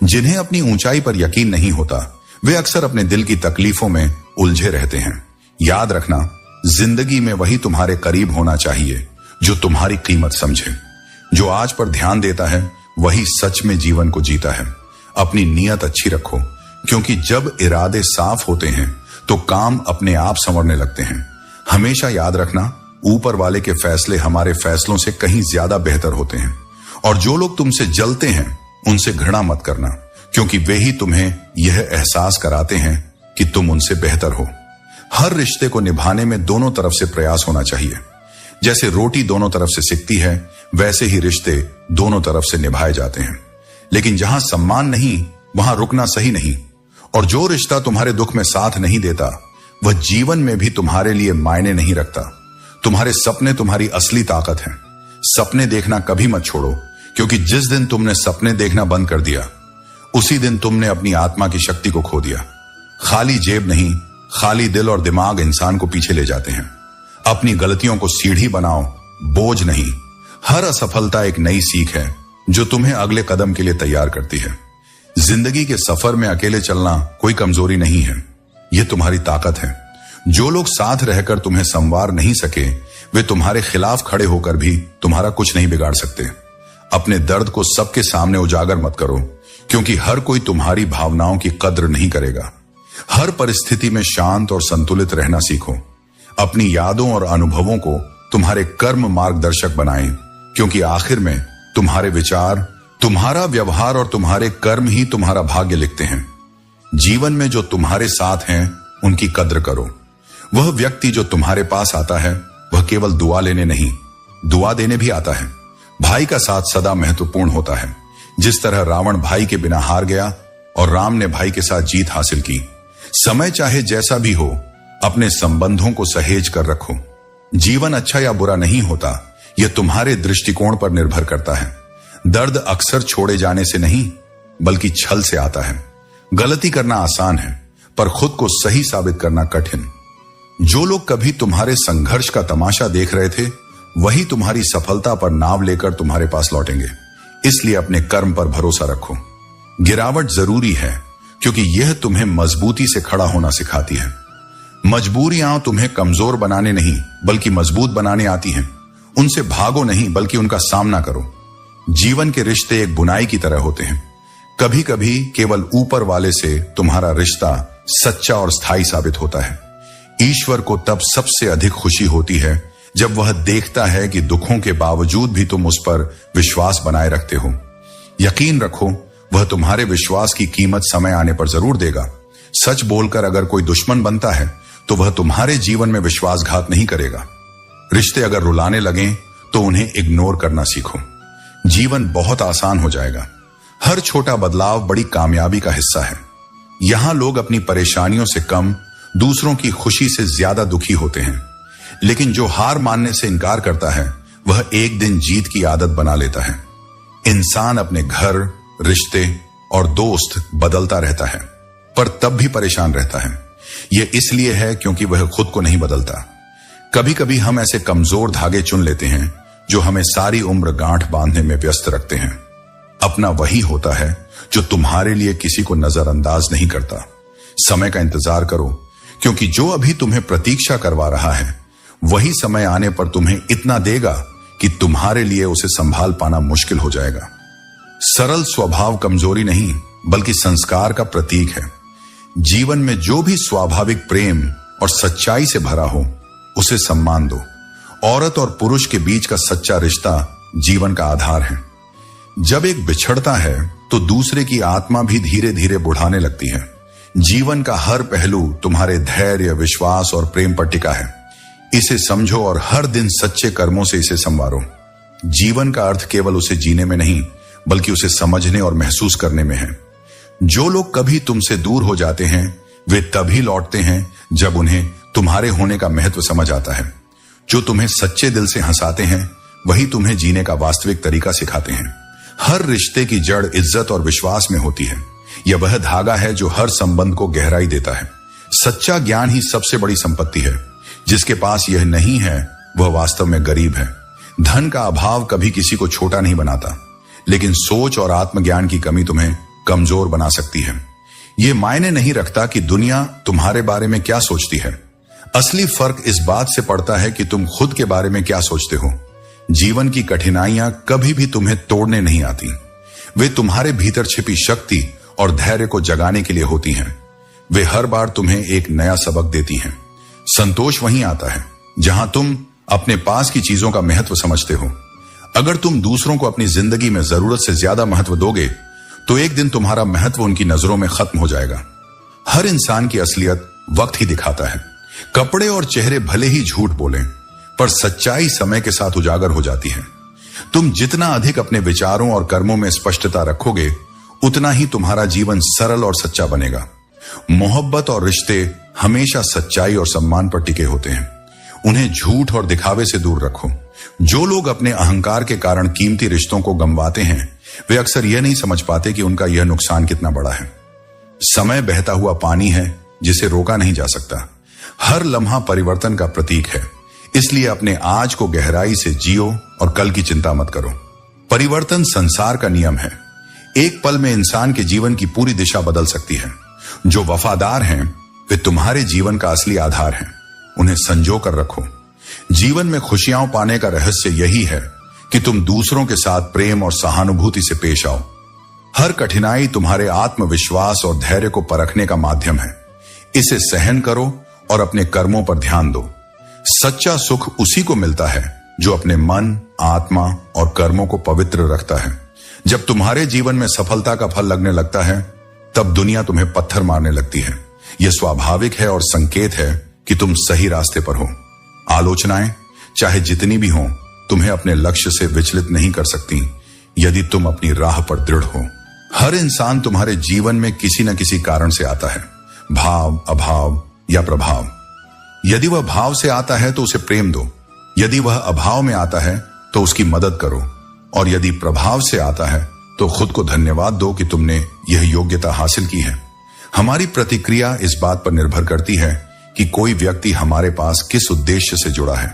जिन्हें अपनी ऊंचाई पर यकीन नहीं होता वे अक्सर अपने दिल की तकलीफों में उलझे रहते हैं। याद रखना, जिंदगी में वही तुम्हारे करीब होना चाहिए जो तुम्हारी कीमत समझे। जो आज पर ध्यान देता है वही सच में जीवन को जीता है। अपनी नीयत अच्छी रखो, क्योंकि जब इरादे साफ होते हैं तो काम अपने आप संवरने लगते हैं। हमेशा याद रखना, ऊपर वाले के फैसले हमारे फैसलों से कहीं ज्यादा बेहतर होते हैं। और जो लोग तुमसे जलते हैं उनसे घृणा मत करना, क्योंकि वे ही तुम्हें यह एहसास कराते हैं कि तुम उनसे बेहतर हो। हर रिश्ते को निभाने में दोनों तरफ से प्रयास होना चाहिए। जैसे रोटी दोनों तरफ से सिकती है, वैसे ही रिश्ते दोनों तरफ से निभाए जाते हैं। लेकिन जहां सम्मान नहीं वहां रुकना सही नहीं। और जो रिश्ता तुम्हारे दुख में साथ नहीं देता वह जीवन में भी तुम्हारे लिए मायने नहीं रखता। तुम्हारे सपने तुम्हारी असली ताकत हैं। सपने देखना कभी मत छोड़ो, क्योंकि जिस दिन तुमने सपने देखना बंद कर दिया उसी दिन तुमने अपनी आत्मा की शक्ति को खो दिया। खाली जेब नहीं, खाली दिल और दिमाग इंसान को पीछे ले जाते हैं। अपनी गलतियों को सीढ़ी बनाओ, बोझ नहीं। हर असफलता एक नई सीख है जो तुम्हें अगले कदम के लिए तैयार करती है। जिंदगी के सफर में अकेले चलना कोई कमजोरी नहीं है, यह तुम्हारी ताकत है। जो लोग साथ रहकर तुम्हें संवार नहीं सके वे तुम्हारे खिलाफ खड़े होकर भी तुम्हारा कुछ नहीं बिगाड़ सकते। अपने दर्द को सबके सामने उजागर मत करो, क्योंकि हर कोई तुम्हारी भावनाओं की कद्र नहीं करेगा। हर परिस्थिति में शांत और संतुलित रहना सीखो। अपनी यादों और अनुभवों को तुम्हारे कर्म मार्गदर्शक बनाएं, क्योंकि आखिर में तुम्हारे विचार, तुम्हारा व्यवहार और तुम्हारे कर्म ही तुम्हारा भाग्य लिखते हैं। जीवन में जो तुम्हारे साथ हैं उनकी कद्र करो। वह व्यक्ति जो तुम्हारे पास आता है वह केवल दुआ लेने नहीं, दुआ देने भी आता है। भाई का साथ सदा महत्वपूर्ण होता है। जिस तरह रावण भाई के बिना हार गया और राम ने भाई के साथ जीत हासिल की। समय चाहे जैसा भी हो, अपने संबंधों को सहेज कर रखो। जीवन अच्छा या बुरा नहीं होता, यह तुम्हारे दृष्टिकोण पर निर्भर करता है। दर्द अक्सर छोड़े जाने से नहीं बल्कि छल से आता है। गलती करना आसान है, पर खुद को सही साबित करना कठिन। जो लोग कभी तुम्हारे संघर्ष का तमाशा देख रहे थे वही तुम्हारी सफलता पर नाव लेकर तुम्हारे पास लौटेंगे। इसलिए अपने कर्म पर भरोसा रखो। गिरावट जरूरी है, क्योंकि यह तुम्हें मजबूती से खड़ा होना सिखाती है। मजबूरियां तुम्हें कमजोर बनाने नहीं बल्कि मजबूत बनाने आती हैं। उनसे भागो नहीं बल्कि उनका सामना करो। जीवन के रिश्ते एक बुनाई की तरह होते हैं। कभी कभी केवल ऊपर वाले से तुम्हारा रिश्ता सच्चा और स्थायी साबित होता है। ईश्वर को तब सबसे अधिक खुशी होती है जब वह देखता है कि दुखों के बावजूद भी तुम उस पर विश्वास बनाए रखते हो। यकीन रखो, वह तुम्हारे विश्वास की कीमत समय आने पर जरूर देगा। सच बोलकर अगर कोई दुश्मन बनता है तो वह तुम्हारे जीवन में विश्वासघात नहीं करेगा। रिश्ते अगर रुलाने लगें तो उन्हें इग्नोर करना सीखो। जीवन बहुत आसान हो जाएगा। हर छोटा बदलाव बड़ी कामयाबी का हिस्सा है। यहां लोग अपनी परेशानियों से कम दूसरों की खुशी से ज्यादा दुखी होते हैं। लेकिन जो हार मानने से इनकार करता है वह एक दिन जीत की आदत बना लेता है। इंसान अपने घर, रिश्ते और दोस्त बदलता रहता है, पर तब भी परेशान रहता है। यह इसलिए है क्योंकि वह खुद को नहीं बदलता। कभी कभी हम ऐसे कमजोर धागे चुन लेते हैं जो हमें सारी उम्र गांठ बांधने में व्यस्त रखते हैं। अपना वही होता है जो तुम्हारे लिए किसी को नजरअंदाज नहीं करता। समय का इंतजार करो, क्योंकि जो अभी तुम्हें प्रतीक्षा करवा रहा है वही समय आने पर तुम्हें इतना देगा कि तुम्हारे लिए उसे संभाल पाना मुश्किल हो जाएगा। सरल स्वभाव कमजोरी नहीं बल्कि संस्कार का प्रतीक है। जीवन में जो भी स्वाभाविक प्रेम और सच्चाई से भरा हो उसे सम्मान दो। औरत और पुरुष के बीच का सच्चा रिश्ता जीवन का आधार है। जब एक बिछड़ता है तो दूसरे की आत्मा भी धीरे धीरे बुढ़ाने लगती है। जीवन का हर पहलू तुम्हारे धैर्य, विश्वास और प्रेम पर टिका है। इसे समझो और हर दिन सच्चे कर्मों से इसे संवारो। जीवन का अर्थ केवल उसे जीने में नहीं बल्कि उसे समझने और महसूस करने में है। जो लोग कभी तुमसे दूर हो जाते हैं वे तभी लौटते हैं जब उन्हें तुम्हारे होने का महत्व समझ आता है। जो तुम्हें सच्चे दिल से हंसाते हैं वही तुम्हें जीने का वास्तविक तरीका सिखाते हैं। हर रिश्ते की जड़ इज्जत और विश्वास में होती है। यह वह धागा है जो हर संबंध को गहराई देता है। सच्चा ज्ञान ही सबसे बड़ी संपत्ति है। जिसके पास यह नहीं है वह वास्तव में गरीब है। धन का अभाव कभी किसी को छोटा नहीं बनाता, लेकिन सोच और आत्मज्ञान की कमी तुम्हें कमजोर बना सकती है। ये मायने नहीं रखता कि दुनिया तुम्हारे बारे में क्या सोचती है। असली फर्क इस बात से पड़ता है कि तुम खुद के बारे में क्या सोचते हो। जीवन की कठिनाइयां कभी भी तुम्हें तोड़ने नहीं आती। वे तुम्हारे भीतर छिपी शक्ति और धैर्य को जगाने के लिए होती हैं। वे हर बार तुम्हें एक नया सबक देती हैं। संतोष वहीं आता है जहां तुम अपने पास की चीजों का महत्व समझते हो। अगर तुम दूसरों को अपनी जिंदगी में जरूरत से ज्यादा महत्व दोगे तो एक दिन तुम्हारा महत्व उनकी नजरों में खत्म हो जाएगा। हर इंसान की असलियत वक्त ही दिखाता है। कपड़े और चेहरे भले ही झूठ बोलें, पर सच्चाई समय के साथ उजागर हो जाती है। तुम जितना अधिक अपने विचारों और कर्मों में स्पष्टता रखोगे, उतना ही तुम्हारा जीवन सरल और सच्चा बनेगा। मोहब्बत और रिश्ते हमेशा सच्चाई और सम्मान पर टिके होते हैं। उन्हें झूठ और दिखावे से दूर रखो। जो लोग अपने अहंकार के कारण कीमती रिश्तों को गंवाते हैं, वे अक्सर यह नहीं समझ पाते कि उनका यह नुकसान कितना बड़ा है। समय बहता हुआ पानी है जिसे रोका नहीं जा सकता। हर लम्हा परिवर्तन का प्रतीक है। इसलिए अपने आज को गहराई से जियो और कल की चिंता मत करो। परिवर्तन संसार का नियम है। एक पल में इंसान के जीवन की पूरी दिशा बदल सकती है। जो वफादार हैं, वे तुम्हारे जीवन का असली आधार हैं। उन्हें संजो कर रखो। जीवन में खुशियां पाने का रहस्य यही है कि तुम दूसरों के साथ प्रेम और सहानुभूति से पेश आओ। हर कठिनाई तुम्हारे आत्मविश्वास और धैर्य को परखने का माध्यम है। इसे सहन करो और अपने कर्मों पर ध्यान दो। सच्चा सुख उसी को मिलता है जो अपने मन, आत्मा और कर्मों को पवित्र रखता है। जब तुम्हारे जीवन में सफलता का फल लगने लगता है, तब दुनिया तुम्हें पत्थर मारने लगती है। यह स्वाभाविक है और संकेत है कि तुम सही रास्ते पर हो। आलोचनाएं चाहे जितनी भी हों, तुम्हें अपने लक्ष्य से विचलित नहीं कर सकती यदि तुम अपनी राह पर दृढ़ हो। हर इंसान तुम्हारे जीवन में किसी न किसी कारण से आता है। भाव, अभाव या प्रभाव। यदि वह भाव से आता है तो उसे प्रेम दो। यदि वह अभाव में आता है तो उसकी मदद करो। और यदि प्रभाव से आता है तो खुद को धन्यवाद दो कि तुमने यह योग्यता हासिल की है। हमारी प्रतिक्रिया इस बात पर निर्भर करती है कि कोई व्यक्ति हमारे पास किस उद्देश्य से जुड़ा है।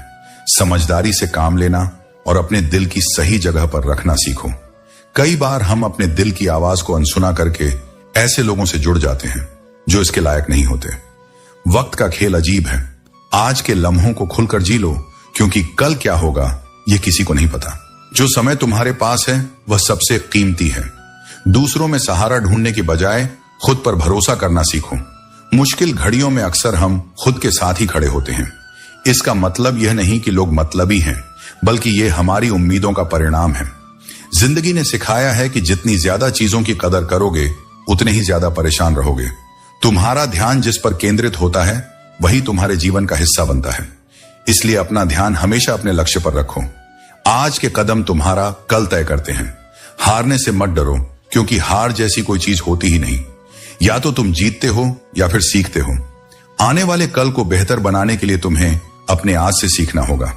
समझदारी से काम लेना और अपने दिल की सही जगह पर रखना सीखो। कई बार हम अपने दिल की आवाज को अनसुना करके ऐसे लोगों से जुड़ जाते हैं जो इसके लायक नहीं होते। वक्त का खेल अजीब है। आज के लम्हों को खुलकर जी लो, क्योंकि कल क्या होगा यह किसी को नहीं पता। जो समय तुम्हारे पास है वह सबसे कीमती है। दूसरों में सहारा ढूंढने की बजाय खुद पर भरोसा करना सीखो। मुश्किल घड़ियों में अक्सर हम खुद के साथ ही खड़े होते हैं। इसका मतलब यह नहीं कि लोग मतलबी हैं, बल्कि यह हमारी उम्मीदों का परिणाम है। जिंदगी ने सिखाया है कि जितनी ज्यादा चीजों की कदर करोगे, उतने ही ज्यादा परेशान रहोगे। तुम्हारा ध्यान जिस पर केंद्रित होता है, वही तुम्हारे जीवन का हिस्सा बनता है। इसलिए अपना ध्यान हमेशा अपने लक्ष्य पर रखो। आज के कदम तुम्हारा कल तय करते हैं। हारने से मत डरो, क्योंकि हार जैसी कोई चीज होती ही नहीं। या तो तुम जीतते हो या फिर सीखते हो। आने वाले कल को बेहतर बनाने के लिए तुम्हें अपने आज से सीखना होगा।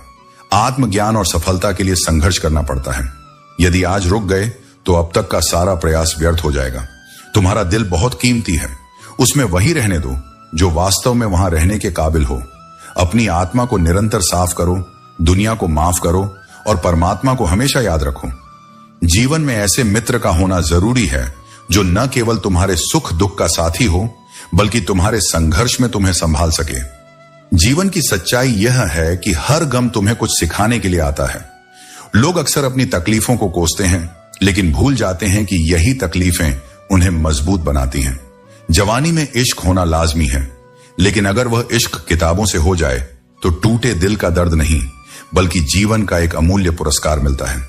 आत्मज्ञान और सफलता के लिए संघर्ष करना पड़ता है। यदि आज रुक गए तो अब तक का सारा प्रयास व्यर्थ हो जाएगा। तुम्हारा दिल बहुत कीमती है। उसमें वही रहने दो जो वास्तव में वहां रहने के काबिल हो। अपनी आत्मा को निरंतर साफ करो, दुनिया को माफ करो और परमात्मा को हमेशा याद रखो। जीवन में ऐसे मित्र का होना जरूरी है जो न केवल तुम्हारे सुख दुख का साथी हो, बल्कि तुम्हारे संघर्ष में तुम्हें संभाल सके। जीवन की सच्चाई यह है कि हर गम तुम्हें कुछ सिखाने के लिए आता है। लोग अक्सर अपनी तकलीफों को कोसते हैं, लेकिन भूल जाते हैं कि यही तकलीफें उन्हें मजबूत बनाती हैं। जवानी में इश्क होना लाजमी है, लेकिन अगर वह इश्क किताबों से हो जाए तो टूटे दिल का दर्द नहीं, बल्कि जीवन का एक अमूल्य पुरस्कार मिलता है।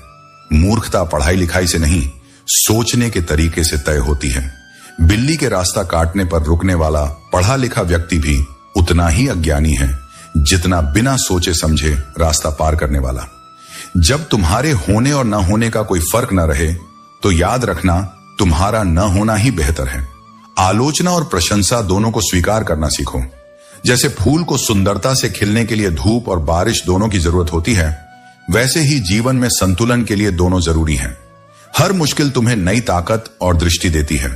मूर्खता पढ़ाई लिखाई से नहीं, सोचने के तरीके से तय होती है। बिल्ली के रास्ता काटने पर रुकने वाला पढ़ा लिखा व्यक्ति भी उतना ही अज्ञानी है जितना बिना सोचे समझे रास्ता पार करने वाला। जब तुम्हारे होने और न होने का कोई फर्क न रहे, तो याद रखना तुम्हारा न होना ही बेहतर है। आलोचना और प्रशंसा दोनों को स्वीकार करना सीखो। जैसे फूल को सुंदरता से खिलने के लिए धूप और बारिश दोनों की जरूरत होती है, वैसे ही जीवन में संतुलन के लिए दोनों जरूरी हैं। हर मुश्किल तुम्हें नई ताकत और दृष्टि देती है।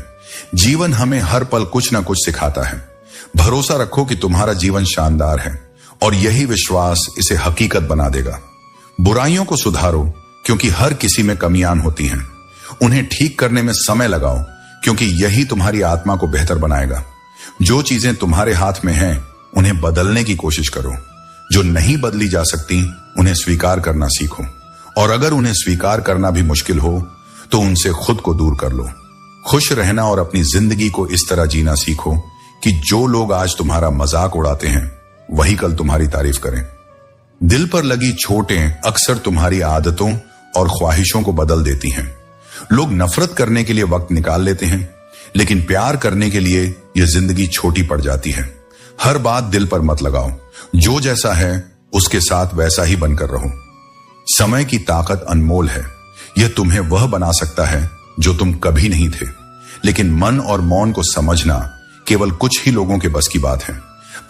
जीवन हमें हर पल कुछ न कुछ सिखाता है। भरोसा रखो कि तुम्हारा जीवन शानदार है और यही विश्वास इसे हकीकत बना देगा। बुराइयों को सुधारो, क्योंकि हर किसी में कमियां होती हैं। उन्हें ठीक करने में समय लगाओ, क्योंकि यही तुम्हारी आत्मा को बेहतर बनाएगा। जो चीजें तुम्हारे हाथ में हैं, उन्हें बदलने की कोशिश करो। जो नहीं बदली जा सकती, उन्हें स्वीकार करना सीखो। और अगर उन्हें स्वीकार करना भी मुश्किल हो तो उनसे खुद को दूर कर लो। खुश रहना और अपनी जिंदगी को इस तरह जीना सीखो कि जो लोग आज तुम्हारा मजाक उड़ाते हैं वही कल तुम्हारी तारीफ करें। दिल पर लगी चोटें अक्सर तुम्हारी आदतों और ख्वाहिशों को बदल देती हैं। लोग नफरत करने के लिए वक्त निकाल लेते हैं, लेकिन प्यार करने के लिए यह जिंदगी छोटी पड़ जाती है। हर बात दिल पर मत लगाओ। जो जैसा है उसके साथ वैसा ही बनकर रहो। समय की ताकत अनमोल है। यह तुम्हें वह बना सकता है जो तुम कभी नहीं थे। लेकिन मन और मौन को समझना केवल कुछ ही लोगों के बस की बात है।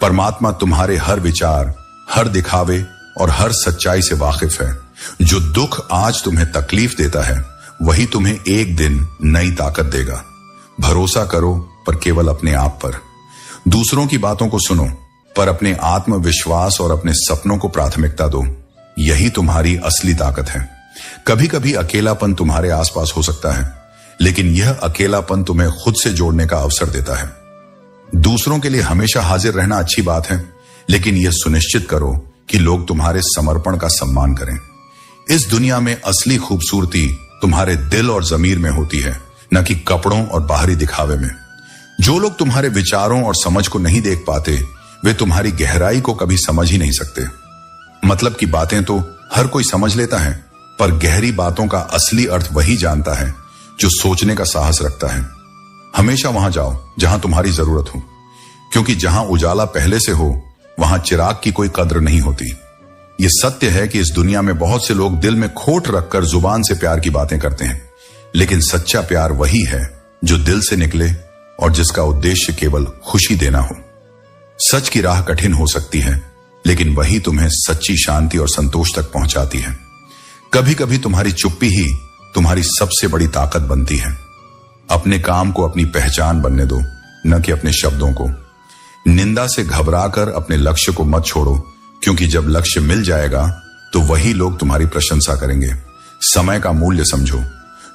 परमात्मा तुम्हारे हर विचार, हर दिखावे और हर सच्चाई से वाकिफ है। जो दुख आज तुम्हें तकलीफ देता है वही तुम्हें एक दिन नई ताकत देगा। भरोसा करो, पर केवल अपने आप पर। दूसरों की बातों को सुनो, पर अपने आत्मविश्वास और अपने सपनों को प्राथमिकता दो। यही तुम्हारी असली ताकत है। कभी कभी अकेलापन तुम्हारे आसपास हो सकता है, लेकिन यह अकेलापन तुम्हें खुद से जोड़ने का अवसर देता है। दूसरों के लिए हमेशा हाजिर रहना अच्छी बात है, लेकिन यह सुनिश्चित करो कि लोग तुम्हारे समर्पण का सम्मान करें। इस दुनिया में असली खूबसूरती तुम्हारे दिल और जमीर में होती है, न कि कपड़ों और बाहरी दिखावे में। जो लोग तुम्हारे विचारों और समझ को नहीं देख पाते, वे तुम्हारी गहराई को कभी समझ ही नहीं सकते। मतलब की बातें तो हर कोई समझ लेता है, पर गहरी बातों का असली अर्थ वही जानता है जो सोचने का साहस रखता है। हमेशा वहां जाओ जहां तुम्हारी जरूरत हो, क्योंकि जहां उजाला पहले से हो वहां चिराग की कोई कद्र नहीं होती। यह सत्य है कि इस दुनिया में बहुत से लोग दिल में खोट रखकर जुबान से प्यार की बातें करते हैं, लेकिन सच्चा प्यार वही है जो दिल से निकले और जिसका उद्देश्य केवल खुशी देना हो। सच की राह कठिन हो सकती है, लेकिन वही तुम्हें सच्ची शांति और संतोष तक पहुंचाती है। कभी कभी तुम्हारी चुप्पी ही तुम्हारी सबसे बड़ी ताकत बनती है। अपने काम को अपनी पहचान बनने दो, न कि अपने शब्दों को। निंदा से घबराकर अपने लक्ष्य को मत छोड़ो, क्योंकि जब लक्ष्य मिल जाएगा तो वही लोग तुम्हारी प्रशंसा करेंगे। समय का मूल्य समझो।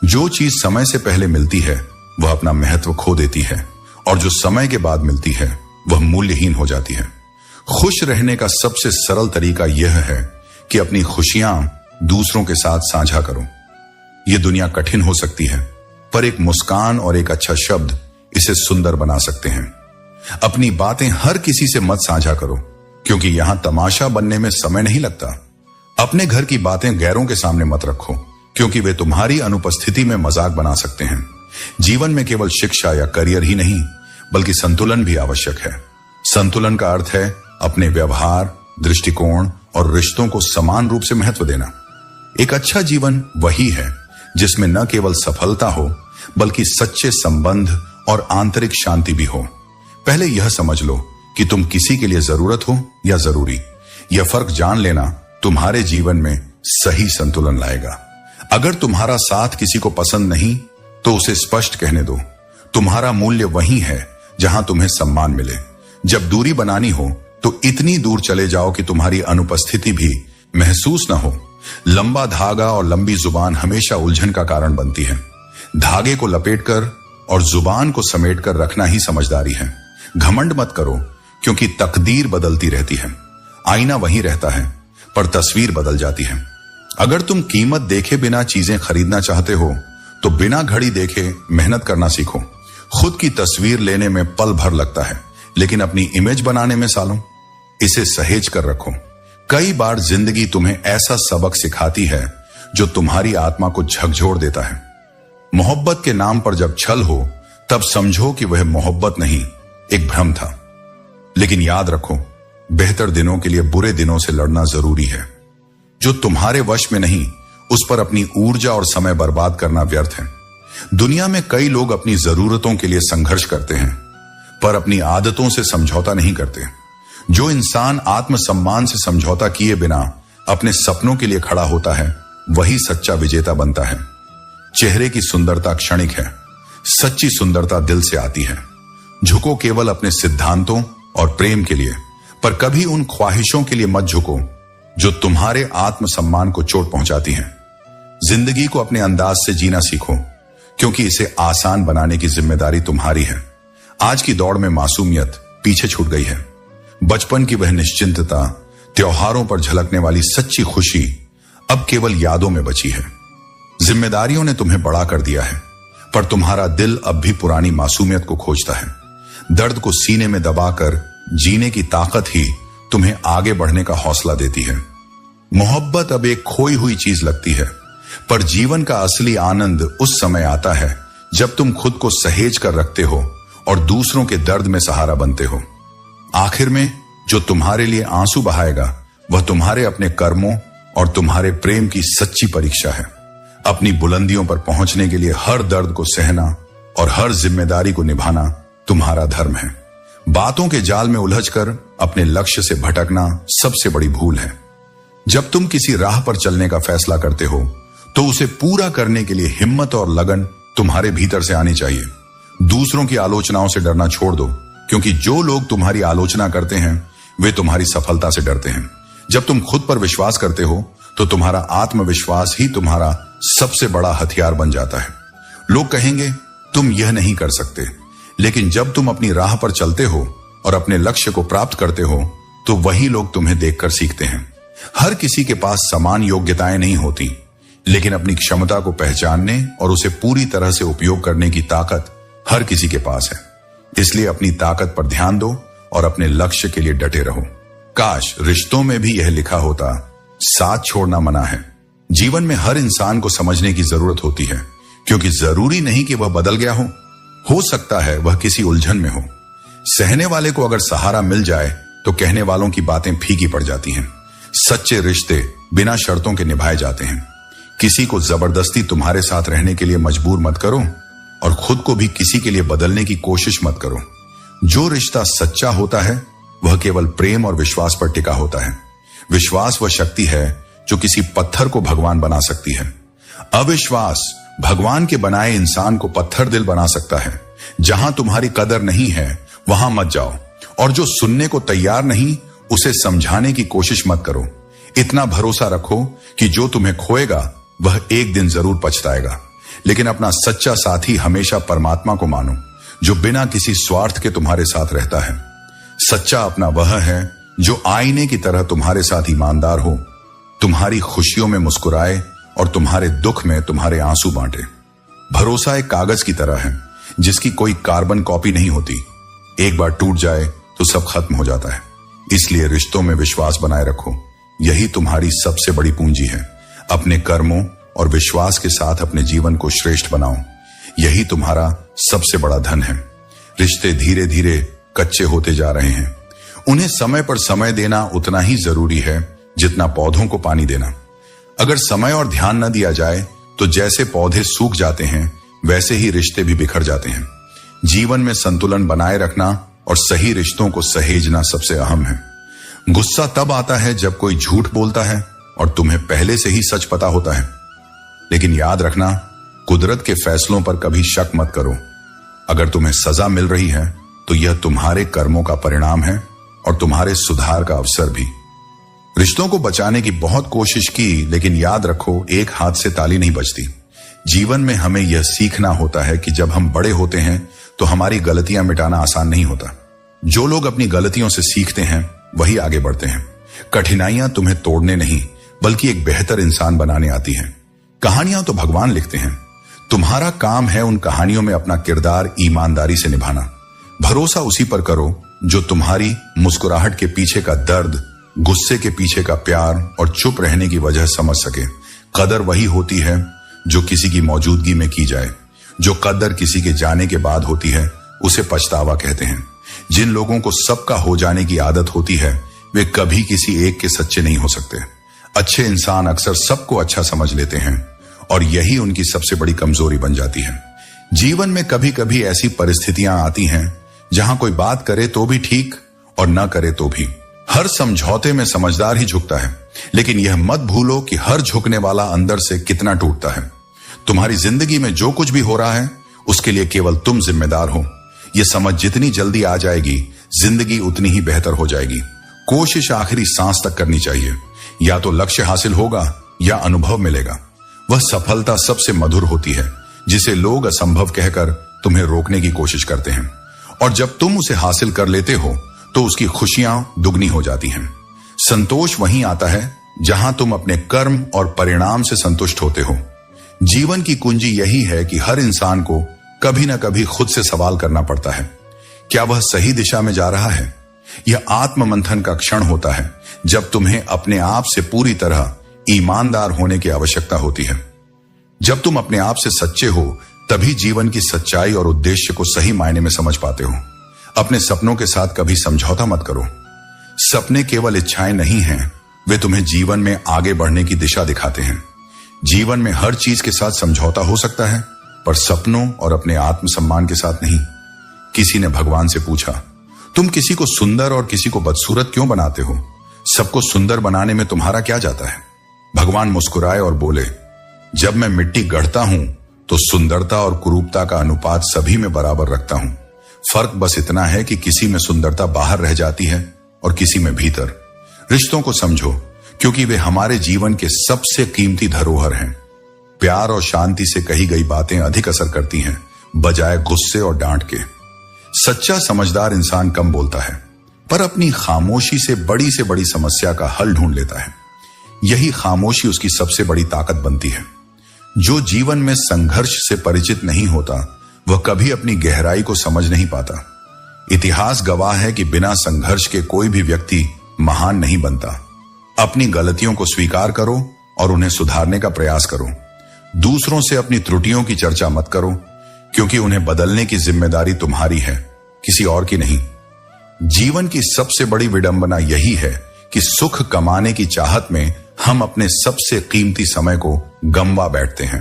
जो चीज समय से पहले मिलती है वह अपना महत्व खो देती है, और जो समय के बाद मिलती है वह मूल्यहीन हो जाती है। खुश रहने का सबसे सरल तरीका यह है कि अपनी खुशियां दूसरों के साथ साझा करो। यह दुनिया कठिन हो सकती है, पर एक मुस्कान और एक अच्छा शब्द इसे सुंदर बना सकते हैं। अपनी बातें हर किसी से मत साझा करो, क्योंकि यहां तमाशा बनने में समय नहीं लगता। अपने घर की बातें गैरों के सामने मत रखो, क्योंकि वे तुम्हारी अनुपस्थिति में मजाक बना सकते हैं। जीवन में केवल शिक्षा या करियर ही नहीं, बल्कि संतुलन भी आवश्यक है। संतुलन का अर्थ है अपने व्यवहार, दृष्टिकोण और रिश्तों को समान रूप से महत्व देना। एक अच्छा जीवन वही है जिसमें न केवल सफलता हो, बल्कि सच्चे संबंध और आंतरिक शांति भी हो। पहले यह समझ लो कि तुम किसी के लिए जरूरत हो या जरूरी। यह फर्क जान लेना तुम्हारे जीवन में सही संतुलन लाएगा। अगर तुम्हारा साथ किसी को पसंद नहीं तो उसे स्पष्ट कहने दो। तुम्हारा मूल्य वही है जहां तुम्हें सम्मान मिले। जब दूरी बनानी हो तो इतनी दूर चले जाओ कि तुम्हारी अनुपस्थिति भी महसूस न हो। लंबा धागा और लंबी जुबान हमेशा उलझन का कारण बनती है। धागे को लपेटकर और जुबान को समेटकर रखना ही समझदारी है। घमंड मत करो, क्योंकि तकदीर बदलती रहती है। आईना वही रहता है, पर तस्वीर बदल जाती है। अगर तुम कीमत देखे बिना चीजें खरीदना चाहते हो तो बिना घड़ी देखे मेहनत करना सीखो। खुद की तस्वीर लेने में पल भर लगता है, लेकिन अपनी इमेज बनाने में सालों। इसे सहेज कर रखो। कई बार जिंदगी तुम्हें ऐसा सबक सिखाती है जो तुम्हारी आत्मा को झकझोर देता है। मोहब्बत के नाम पर जब छल हो तब समझो कि वह मोहब्बत नहीं, एक भ्रम था। लेकिन याद रखो, बेहतर दिनों के लिए बुरे दिनों से लड़ना जरूरी है। जो तुम्हारे वश में नहीं, उस पर अपनी ऊर्जा और समय बर्बाद करना व्यर्थ है। दुनिया में कई लोग अपनी जरूरतों के लिए संघर्ष करते हैं, पर अपनी आदतों से समझौता नहीं करते। जो इंसान आत्मसम्मान से समझौता किए बिना अपने सपनों के लिए खड़ा होता है, वही सच्चा विजेता बनता है। चेहरे की सुंदरता क्षणिक है, सच्ची सुंदरता दिल से आती है। झुको केवल अपने सिद्धांतों और प्रेम के लिए, पर कभी उन ख्वाहिशों के लिए मत झुको जो तुम्हारे आत्मसम्मान को चोट पहुंचाती हैं। जिंदगी को अपने अंदाज से जीना सीखो, क्योंकि इसे आसान बनाने की जिम्मेदारी तुम्हारी है। आज की दौड़ में मासूमियत पीछे छूट गई है। बचपन की वह निश्चिंतता, त्योहारों पर झलकने वाली सच्ची खुशी अब केवल यादों में बची है। जिम्मेदारियों ने तुम्हें बड़ा कर दिया है, पर तुम्हारा दिल अब भी पुरानी मासूमियत को खोजता है। दर्द को सीने में दबाकर जीने की ताकत ही तुम्हें आगे बढ़ने का हौसला देती है। मोहब्बत अब एक खोई हुई चीज लगती है, पर जीवन का असली आनंद उस समय आता है जब तुम खुद को सहेज कर रखते हो और दूसरों के दर्द में सहारा बनते हो। आखिर में जो तुम्हारे लिए आंसू बहाएगा वह तुम्हारे अपने कर्मों और तुम्हारे प्रेम की सच्ची परीक्षा है। अपनी बुलंदियों पर पहुंचने के लिए हर दर्द को सहना और हर जिम्मेदारी को निभाना तुम्हारा धर्म है। बातों के जाल में उलझकर अपने लक्ष्य से भटकना सबसे बड़ी भूल है। जब तुम किसी राह पर चलने का फैसला करते हो तो उसे पूरा करने के लिए हिम्मत और लगन तुम्हारे भीतर से आनी चाहिए। दूसरों की आलोचनाओं से डरना छोड़ दो, क्योंकि जो लोग तुम्हारी आलोचना करते हैं वे तुम्हारी सफलता से डरते हैं। जब तुम खुद पर विश्वास करते हो तो तुम्हारा आत्मविश्वास ही तुम्हारा सबसे बड़ा हथियार बन जाता है। लोग कहेंगे तुम यह नहीं कर सकते, लेकिन जब तुम अपनी राह पर चलते हो और अपने लक्ष्य को प्राप्त करते हो तो वही लोग तुम्हें देखकर सीखते हैं। हर किसी के पास समान योग्यताएं नहीं होती, लेकिन अपनी क्षमता को पहचानने और उसे पूरी तरह से उपयोग करने की ताकत हर किसी के पास है। इसलिए अपनी ताकत पर ध्यान दो और अपने लक्ष्य के लिए डटे रहो। काश रिश्तों में भी यह लिखा होता, साथ छोड़ना मना है। जीवन में हर इंसान को समझने की जरूरत होती है, क्योंकि जरूरी नहीं कि वह बदल गया हो सकता है वह किसी उलझन में हो। सहने वाले को अगर सहारा मिल जाए तो कहने वालों की बातें फीकी पड़ जाती हैं। सच्चे रिश्ते बिना शर्तों के निभाए जाते हैं। किसी को जबरदस्ती तुम्हारे साथ रहने के लिए मजबूर मत करो और खुद को भी किसी के लिए बदलने की कोशिश मत करो। जो रिश्ता सच्चा होता है वह केवल प्रेम और विश्वास पर टिका होता है। विश्वास वह शक्ति है जो किसी पत्थर को भगवान बना सकती है। अविश्वास भगवान के बनाए इंसान को पत्थर दिल बना सकता है। जहां तुम्हारी कदर नहीं है वहां मत जाओ, और जो सुनने को तैयार नहीं उसे समझाने की कोशिश मत करो। इतना भरोसा रखो कि जो तुम्हें खोएगा वह एक दिन जरूर पछताएगा। लेकिन अपना सच्चा साथी हमेशा परमात्मा को मानो, जो बिना किसी स्वार्थ के तुम्हारे साथ रहता है। सच्चा अपना वह है जो आईने की तरह तुम्हारे साथ ईमानदार हो, तुम्हारी खुशियों में मुस्कुराए और तुम्हारे दुख में तुम्हारे आंसू बांटे। भरोसा एक कागज की तरह है जिसकी कोई कार्बन कॉपी नहीं होती। एक बार टूट जाए तो सब खत्म हो जाता है। इसलिए रिश्तों में विश्वास बनाए रखो, यही तुम्हारी सबसे बड़ी पूंजी है। अपने कर्मों और विश्वास के साथ अपने जीवन को श्रेष्ठ बनाओ, यही तुम्हारा सबसे बड़ा धन है। रिश्ते धीरे धीरे कच्चे होते जा रहे हैं। उन्हें समय पर समय देना उतना ही जरूरी है जितना पौधों को पानी देना। अगर समय और ध्यान न दिया जाए तो जैसे पौधे सूख जाते हैं वैसे ही रिश्ते भी बिखर जाते हैं। जीवन में संतुलन बनाए रखना और सही रिश्तों को सहेजना सबसे अहम है। गुस्सा तब आता है जब कोई झूठ बोलता है और तुम्हें पहले से ही सच पता होता है। लेकिन याद रखना, कुदरत के फैसलों पर कभी शक मत करो। अगर तुम्हें सजा मिल रही है तो यह तुम्हारे कर्मों का परिणाम है और तुम्हारे सुधार का अवसर भी। रिश्तों को बचाने की बहुत कोशिश की, लेकिन याद रखो एक हाथ से ताली नहीं बजती। जीवन में हमें यह सीखना होता है कि जब हम बड़े होते हैं तो हमारी गलतियां मिटाना आसान नहीं होता। जो लोग अपनी गलतियों से सीखते हैं वही आगे बढ़ते हैं। कठिनाइयां तुम्हें तोड़ने नहीं बल्कि एक बेहतर इंसान बनाने आती हैं। कहानियां तो भगवान लिखते हैं, तुम्हारा काम है उन कहानियों में अपना किरदार ईमानदारी से निभाना। भरोसा उसी पर करो जो तुम्हारी मुस्कुराहट के पीछे का दर्द, गुस्से के पीछे का प्यार और चुप रहने की वजह समझ सके। कदर वही होती है जो किसी की मौजूदगी में की जाए। जो कदर किसी के जाने के बाद होती है उसे पछतावा कहते हैं। जिन लोगों को सबका हो जाने की आदत होती है वे कभी किसी एक के सच्चे नहीं हो सकते। अच्छे इंसान अक्सर सबको अच्छा समझ लेते हैं और यही उनकी सबसे बड़ी कमजोरी बन जाती है। जीवन में कभी कभी ऐसी परिस्थितियां आती हैं जहां कोई बात करे तो भी ठीक और न करे तो भी। हर समझौते में समझदार ही झुकता है, लेकिन यह मत भूलो कि हर झुकने वाला अंदर से कितना टूटता है। तुम्हारी जिंदगी में जो कुछ भी हो रहा है उसके लिए केवल तुम जिम्मेदार हो। यह समझ जितनी जल्दी आ जाएगी जिंदगी उतनी ही बेहतर हो जाएगी। कोशिश आखिरी सांस तक करनी चाहिए। या तो लक्ष्य हासिल होगा या अनुभव मिलेगा। वह सफलता सबसे मधुर होती है जिसे लोग असंभव कहकर तुम्हें रोकने की कोशिश करते हैं, और जब तुम उसे हासिल कर लेते हो तो उसकी खुशियां दुगनी हो जाती हैं। संतोष वहीं आता है जहां तुम अपने कर्म और परिणाम से संतुष्ट होते हो। जीवन की कुंजी यही है कि हर इंसान को कभी ना कभी खुद से सवाल करना पड़ता है, क्या वह सही दिशा में जा रहा है? यह आत्म मंथन का क्षण होता है जब तुम्हें अपने आप से पूरी तरह ईमानदार होने की आवश्यकता होती है। जब तुम अपने आप से सच्चे हो तभी जीवन की सच्चाई और उद्देश्य को सही मायने में समझ पाते हो। अपने सपनों के साथ कभी समझौता मत करो। सपने केवल इच्छाएं नहीं हैं, वे तुम्हें जीवन में आगे बढ़ने की दिशा दिखाते हैं। जीवन में हर चीज के साथ समझौता हो सकता है, पर सपनों और अपने आत्मसम्मान के साथ नहीं। किसी ने भगवान से पूछा, तुम किसी को सुंदर और किसी को बदसूरत क्यों बनाते हो? सबको सुंदर बनाने में तुम्हारा क्या जाता है? भगवान मुस्कुराए और बोले, जब मैं मिट्टी गढ़ता हूं तो सुंदरता और कुरूपता का अनुपात सभी में बराबर रखता हूं। फर्क बस इतना है कि किसी में सुंदरता बाहर रह जाती है और किसी में भीतर। रिश्तों को समझो, क्योंकि वे हमारे जीवन के सबसे कीमती धरोहर हैं। प्यार और शांति से कही गई बातें अधिक असर करती हैं, बजाय गुस्से और डांट के। सच्चा समझदार इंसान कम बोलता है, पर अपनी खामोशी से बड़ी समस्या का हल ढूंढ लेता है। यही खामोशी उसकी सबसे बड़ी ताकत बनती है। जो जीवन में संघर्ष से परिचित नहीं होता, वह कभी अपनी गहराई को समझ नहीं पाता। इतिहास गवाह है कि बिना संघर्ष के कोई भी व्यक्ति महान नहीं बनता। अपनी गलतियों को स्वीकार करो और उन्हें सुधारने का प्रयास करो। दूसरों से अपनी त्रुटियों की चर्चा मत करो, क्योंकि उन्हें बदलने की जिम्मेदारी तुम्हारी है, किसी और की नहीं। जीवन की सबसे बड़ी विडंबना यही है कि सुख कमाने की चाहत में हम अपने सबसे कीमती समय को गंवा बैठते हैं।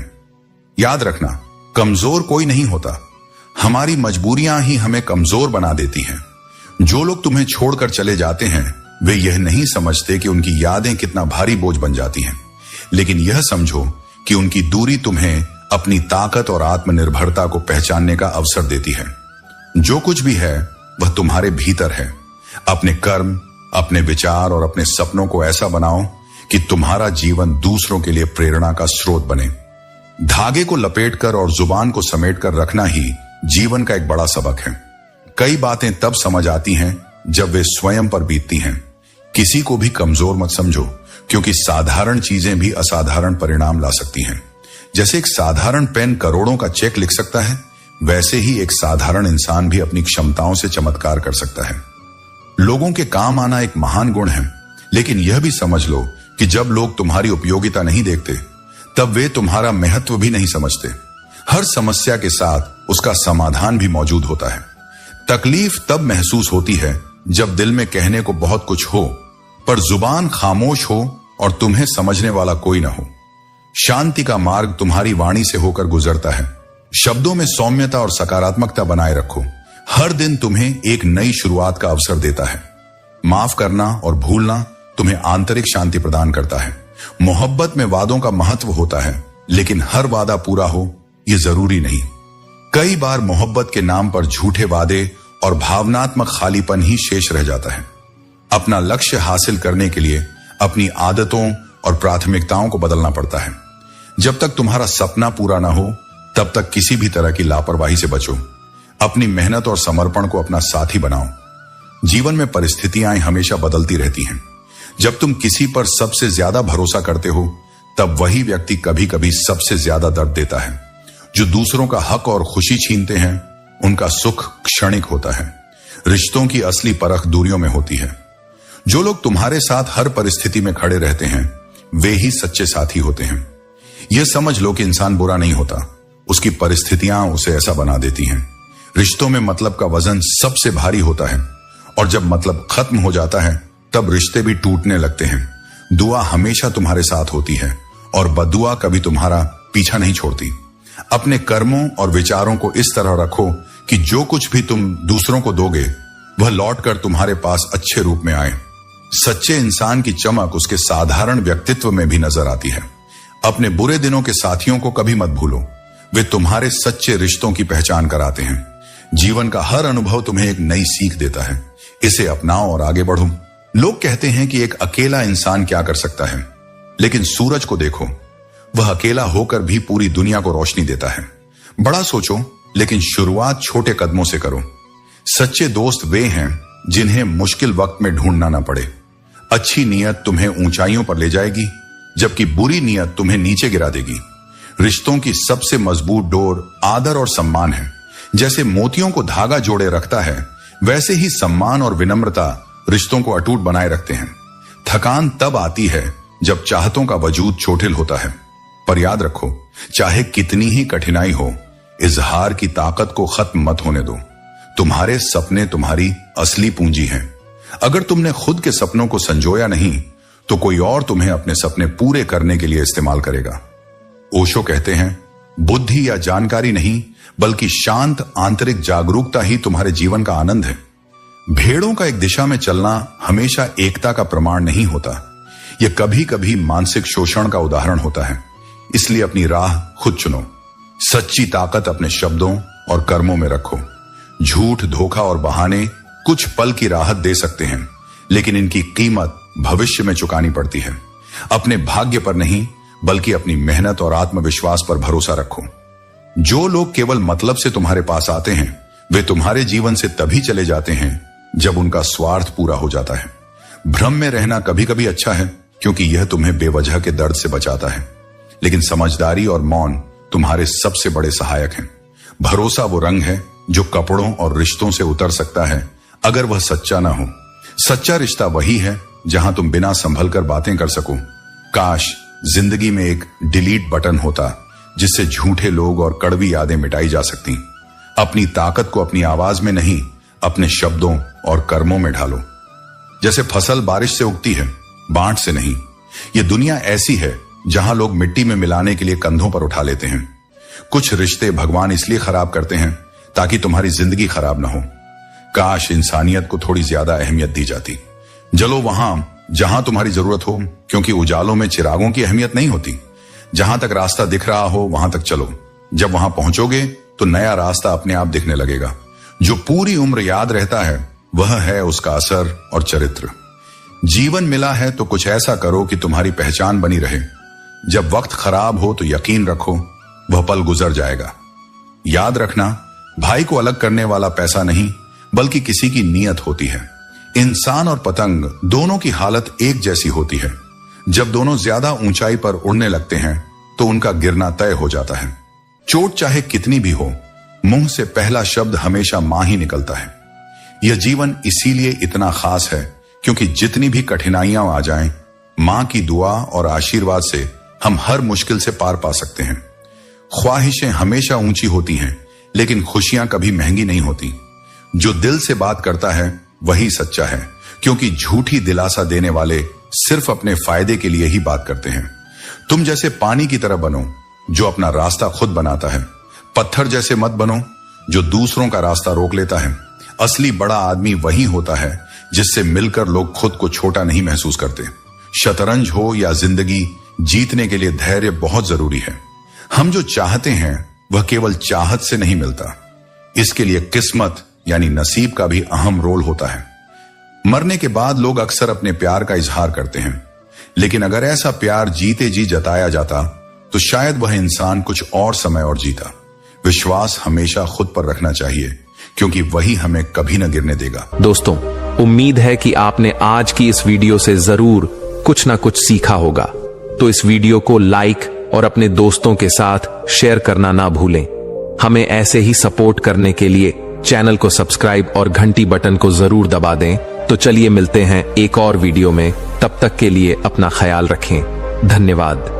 याद रखना, कमजोर कोई नहीं होता, हमारी मजबूरियां ही हमें कमजोर बना देती हैं। जो लोग तुम्हें छोड़कर चले जाते हैं, वे यह नहीं समझते कि उनकी यादें कितना भारी बोझ बन जाती हैं, लेकिन यह समझो कि उनकी दूरी तुम्हें अपनी ताकत और आत्मनिर्भरता को पहचानने का अवसर देती है। जो कुछ भी है वह तुम्हारे भीतर है। अपने कर्म, अपने विचार और अपने सपनों को ऐसा बनाओ कि तुम्हारा जीवन दूसरों के लिए प्रेरणा का स्रोत बने। धागे को लपेटकर और जुबान को समेटकर रखना ही जीवन का एक बड़ा सबक है। कई बातें तब समझ आती हैं जब वे स्वयं पर बीतती हैं। किसी को भी कमजोर मत समझो, क्योंकि साधारण चीजें भी असाधारण परिणाम ला सकती हैं। जैसे एक साधारण पेन करोड़ों का चेक लिख सकता है, वैसे ही एक साधारण इंसान भी अपनी क्षमताओं से चमत्कार कर सकता है। लोगों के काम आना एक महान गुण है, लेकिन यह भी समझ लो कि जब लोग तुम्हारी उपयोगिता नहीं देखते, तब वे तुम्हारा महत्व भी नहीं समझते। हर समस्या के साथ उसका समाधान भी मौजूद होता है। तकलीफ तब महसूस होती है जब दिल में कहने को बहुत कुछ हो, पर जुबान खामोश हो और तुम्हें समझने वाला कोई ना हो। शांति का मार्ग तुम्हारी वाणी से होकर गुजरता है। शब्दों में सौम्यता और सकारात्मकता बनाए रखो। हर दिन तुम्हें एक नई शुरुआत का अवसर देता है। माफ करना और भूलना तुम्हें आंतरिक शांति प्रदान करता है। मोहब्बत में वादों का महत्व होता है, लेकिन हर वादा पूरा हो यह जरूरी नहीं। कई बार मोहब्बत के नाम पर झूठे वादे और भावनात्मक खालीपन ही शेष रह जाता है। अपना लक्ष्य हासिल करने के लिए अपनी आदतों और प्राथमिकताओं को बदलना पड़ता है। जब तक तुम्हारा सपना पूरा ना हो, तब तक किसी भी तरह की लापरवाही से बचो। अपनी मेहनत और समर्पण को अपना साथी बनाओ। जीवन में परिस्थितियां हमेशा बदलती रहती हैं। जब तुम किसी पर सबसे ज्यादा भरोसा करते हो, तब वही व्यक्ति कभी कभी सबसे ज्यादा दर्द देता है। जो दूसरों का हक और खुशी छीनते हैं, उनका सुख क्षणिक होता है। रिश्तों की असली परख दूरियों में होती है। जो लोग तुम्हारे साथ हर परिस्थिति में खड़े रहते हैं, वे ही सच्चे साथी होते हैं। यह समझ लो कि इंसान बुरा नहीं होता, उसकी परिस्थितियां उसे ऐसा बना देती हैं। रिश्तों में मतलब का वजन सबसे भारी होता है, और जब मतलब खत्म हो जाता है, तब रिश्ते भी टूटने लगते हैं। दुआ हमेशा तुम्हारे साथ होती है, और बदुआ कभी तुम्हारा पीछा नहीं छोड़ती। अपने कर्मों और विचारों को इस तरह रखो कि जो कुछ भी तुम दूसरों को दोगे, वह लौटकर तुम्हारे पास अच्छे रूप में आए। सच्चे इंसान की चमक उसके साधारण व्यक्तित्व में भी नजर आती है। अपने बुरे दिनों के साथियों को कभी मत भूलो, वे तुम्हारे सच्चे रिश्तों की पहचान कराते हैं। जीवन का हर अनुभव तुम्हें एक नई सीख देता है। इसे अपनाओ और आगे बढ़ो। लोग कहते हैं कि एक अकेला इंसान क्या कर सकता है, लेकिन सूरज को देखो, वह अकेला होकर भी पूरी दुनिया को रोशनी देता है। बड़ा सोचो, लेकिन शुरुआत छोटे कदमों से करो। सच्चे दोस्त वे हैं जिन्हें मुश्किल वक्त में ढूंढना ना पड़े। अच्छी नीयत तुम्हें ऊंचाइयों पर ले जाएगी, जबकि बुरी नीयत तुम्हें नीचे गिरा देगी। रिश्तों की सबसे मजबूत डोर आदर और सम्मान है। जैसे मोतियों को धागा जोड़े रखता है, वैसे ही सम्मान और विनम्रता रिश्तों को अटूट बनाए रखते हैं। थकान तब आती है जब चाहतों का वजूद चोटिल होता है, पर याद रखो, चाहे कितनी ही कठिनाई हो, इजहार की ताकत को खत्म मत होने दो। तुम्हारे सपने तुम्हारी असली पूंजी हैं। अगर तुमने खुद के सपनों को संजोया नहीं, तो कोई और तुम्हें अपने सपने पूरे करने के लिए इस्तेमाल करेगा। ओशो कहते हैं, बुद्धि या जानकारी नहीं, बल्कि शांत आंतरिक जागरूकता ही तुम्हारे जीवन का आनंद है। भेड़ों का एक दिशा में चलना हमेशा एकता का प्रमाण नहीं होता। यह कभी कभी मानसिक शोषण का उदाहरण होता है। इसलिए अपनी राह खुद चुनो। सच्ची ताकत अपने शब्दों और कर्मों में रखो। झूठ, धोखा और बहाने कुछ पल की राहत दे सकते हैं, लेकिन इनकी कीमत भविष्य में चुकानी पड़ती है। अपने भाग्य पर नहीं, बल्कि अपनी मेहनत और आत्मविश्वास पर भरोसा रखो। जो लोग केवल मतलब से तुम्हारे पास आते हैं, वे तुम्हारे जीवन से तभी चले जाते हैं जब उनका स्वार्थ पूरा हो जाता है। भ्रम में रहना कभी कभी अच्छा है, क्योंकि यह तुम्हें बेवजह के दर्द से बचाता है, लेकिन समझदारी और मौन तुम्हारे सबसे बड़े सहायक हैं। भरोसा वो रंग है जो कपड़ों और रिश्तों से उतर सकता है, अगर वह सच्चा ना हो। सच्चा रिश्ता वही है जहां तुम बिना संभल कर बातें कर सको। काश जिंदगी में एक डिलीट बटन होता, जिससे झूठे लोग और कड़वी यादें मिटाई जा सकती। अपनी ताकत को अपनी आवाज में नहीं, अपने शब्दों और कर्मों में ढालो। जैसे फसल बारिश से उगती है, बांट से नहीं। यह दुनिया ऐसी है जहां लोग मिट्टी में मिलाने के लिए कंधों पर उठा लेते हैं। कुछ रिश्ते भगवान इसलिए खराब करते हैं ताकि तुम्हारी जिंदगी खराब ना हो। काश इंसानियत को थोड़ी ज्यादा अहमियत दी जाती। जलो वहां जहां तुम्हारी जरूरत हो, क्योंकि उजालों में चिरागों की अहमियत नहीं होती। जहां तक रास्ता दिख रहा हो वहां तक चलो। जब वहां पहुंचोगे तो नया रास्ता अपने आप दिखने लगेगा। जो पूरी उम्र याद रहता है वह है उसका असर और चरित्र। जीवन मिला है तो कुछ ऐसा करो कि तुम्हारी पहचान बनी रहे। जब वक्त खराब हो तो यकीन रखो वह पल गुजर जाएगा। याद रखना, भाई को अलग करने वाला पैसा नहीं, बल्कि किसी की नीयत होती है। इंसान और पतंग दोनों की हालत एक जैसी होती है। जब दोनों ज्यादा ऊंचाई पर उड़ने लगते हैं तो उनका गिरना तय हो जाता है। चोट चाहे कितनी भी हो, मुंह से पहला शब्द हमेशा मां ही निकलता है। यह जीवन इसीलिए इतना खास है क्योंकि जितनी भी कठिनाइयां आ जाएं, मां की दुआ और आशीर्वाद से हम हर मुश्किल से पार पा सकते हैं। ख्वाहिशें हमेशा ऊंची होती हैं, लेकिन खुशियां कभी महंगी नहीं होती। जो दिल से बात करता है वही सच्चा है, क्योंकि झूठी दिलासा देने वाले सिर्फ अपने फायदे के लिए ही बात करते हैं। तुम जैसे पानी की तरह बनो जो अपना रास्ता खुद बनाता है। पत्थर जैसे मत बनो जो दूसरों का रास्ता रोक लेता है। असली बड़ा आदमी वही होता है जिससे मिलकर लोग खुद को छोटा नहीं महसूस करते। शतरंज हो या जिंदगी, जीतने के लिए धैर्य बहुत जरूरी है। हम जो चाहते हैं वह केवल चाहत से नहीं मिलता, इसके लिए किस्मत यानी नसीब का भी अहम रोल होता है। मरने के बाद लोग अक्सर अपने प्यार का इजहार करते हैं, लेकिन अगर ऐसा प्यार जीते जी जताया जाता तो शायद वह इंसान कुछ और समय और जीता। विश्वास हमेशा खुद पर रखना चाहिए, क्योंकि वही हमें कभी न गिरने देगा। दोस्तों, उम्मीद है कि आपने आज की इस वीडियो से जरूर कुछ ना कुछ सीखा होगा। तो इस वीडियो को लाइक और अपने दोस्तों के साथ शेयर करना ना भूलें। हमें ऐसे ही सपोर्ट करने के लिए चैनल को सब्सक्राइब और घंटी बटन को जरूर दबा दें। तो चलिए मिलते हैं एक और वीडियो में। तब तक के लिए अपना ख्याल रखें। धन्यवाद।